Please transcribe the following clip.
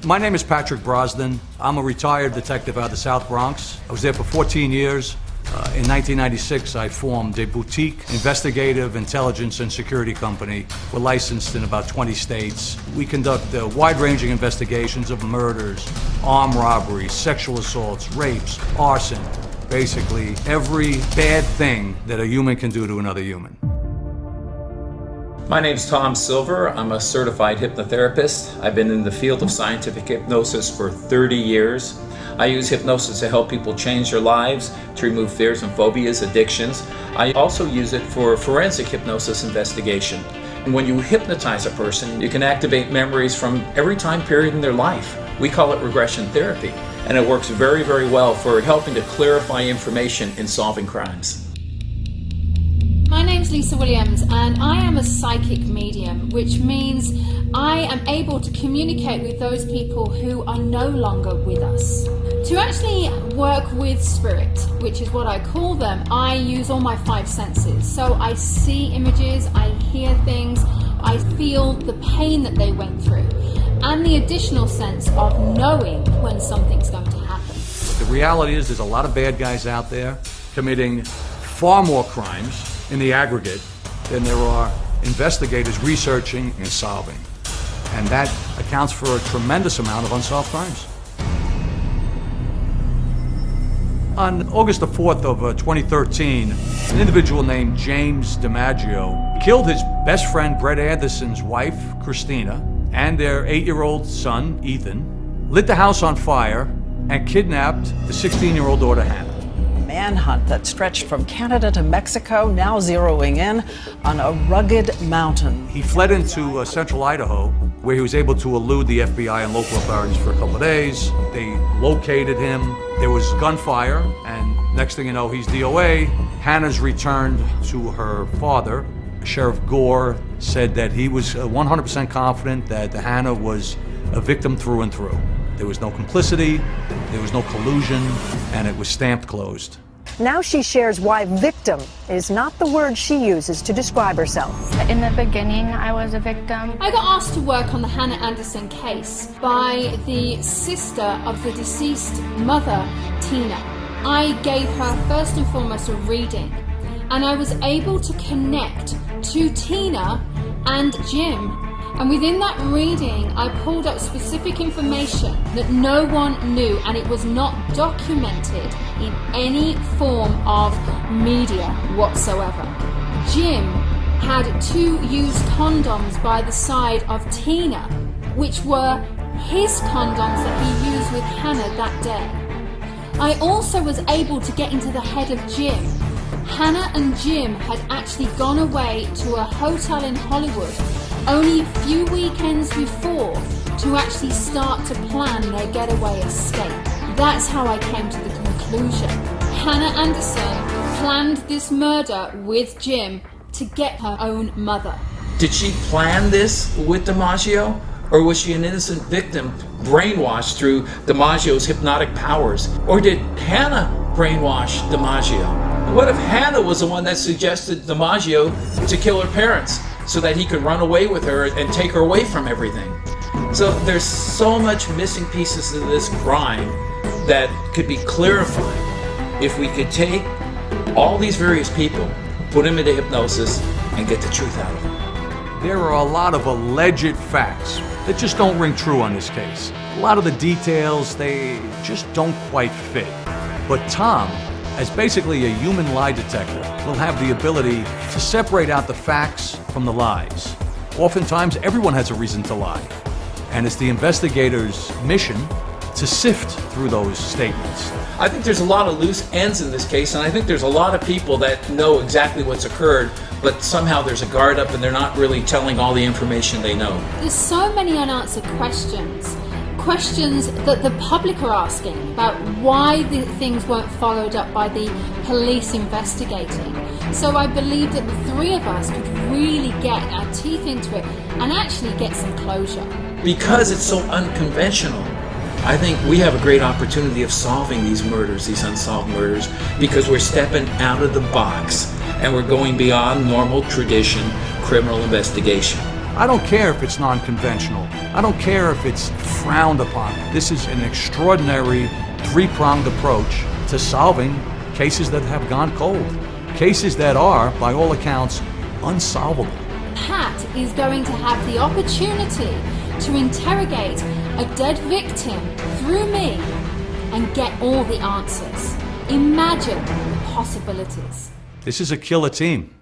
My name is Patrick Brosnan. I'm a retired detective out of the South Bronx. I was there for 14 years. In 1996, I formed a boutique investigative intelligence and security company. We're licensed in about 20 states. We conduct wide-ranging investigations of murders, armed robberies, sexual assaults, rapes, arson, basically every bad thing that a human can do to another human. My name's Tom Silver. I'm a certified hypnotherapist. I've been in the field of scientific hypnosis for 30 years. I use hypnosis to help people change their lives, to remove fears and phobias, addictions. I also use it for forensic hypnosis investigation. And when you hypnotize a person, you can activate memories from every time period in their life. We call it regression therapy, and it works very, very well for helping to clarify information in solving crimes. My name's Lisa Williams, and I am a psychic medium, which means I am able to communicate with those people who are no longer with us. To actually work with spirit, which is what I call them, I use all my 5 senses. So I see images, I hear things, I feel the pain that they went through, and the additional sense of knowing when something's going to happen. The reality is there's a lot of bad guys out there committing far more crimes in the aggregate than there are investigators researching and solving. And that accounts for a tremendous amount of unsolved crimes. On August the 4th of 2013, an individual named James DiMaggio killed his best friend Brett Anderson's wife, Christina, and their 8-year-old son, Ethan, lit the house on fire, and kidnapped the 16-year-old daughter, Hannah. Manhunt that stretched from Canada to Mexico, now zeroing in on a rugged mountain. He fled into central Idaho, where he was able to elude the FBI and local authorities for a couple of days. They located him. There was gunfire, and next thing you know, he's DOA. Hannah's returned to her father. Sheriff Gore said that he was 100% confident that Hannah was a victim through and through. There was no complicity, there was no collusion, and it was stamped closed. Now she shares why victim is not the word she uses to describe herself. In the beginning, I was a victim. I got asked to work on the Hannah Anderson case by the sister of the deceased mother, Tina. I gave her first and foremost a reading, and I was able to connect to Tina and Jim. And within that reading, I pulled up specific information that no one knew, and it was not documented in any form of media whatsoever. Jim had 2 used condoms by the side of Tina, which were his condoms that he used with Hannah that day. I also was able to get into the head of Jim. Hannah and Jim had actually gone away to a hotel in Hollywood only a few weekends before to actually start to plan their getaway escape. That's how I came to the conclusion. Hannah Anderson planned this murder with Jim to get her own mother. Did she plan this with DiMaggio? Or was she an innocent victim brainwashed through DiMaggio's hypnotic powers? Or did Hannah brainwash DiMaggio? What if Hannah was the one that suggested DiMaggio to kill her parents so that he could run away with her and take her away from everything? So there's so much missing pieces to this crime that could be clarified if we could take all these various people, put them into hypnosis, and get the truth out of them. There are a lot of alleged facts that just don't ring true on this case. A lot of the details, they just don't quite fit. But Tom, as basically a human lie detector, will have the ability to separate out the facts from the lies. Oftentimes, everyone has a reason to lie, and it's the investigator's mission to sift through those statements. I think there's a lot of loose ends in this case, and I think there's a lot of people that know exactly what's occurred, but somehow there's a guard up and they're not really telling all the information they know. There's so many unanswered questions. Questions that the public are asking about why the things weren't followed up by the police investigating. So I believe that the 3 of us could really get our teeth into it and actually get some closure. Because it's so unconventional, I think we have a great opportunity of solving these murders, these unsolved murders, because we're stepping out of the box and we're going beyond normal tradition criminal investigation. I don't care if it's non-conventional. I don't care if it's frowned upon. This is an extraordinary three-pronged approach to solving cases that have gone cold. Cases that are, by all accounts, unsolvable. Pat is going to have the opportunity to interrogate a dead victim through me and get all the answers. Imagine the possibilities. This is a killer team.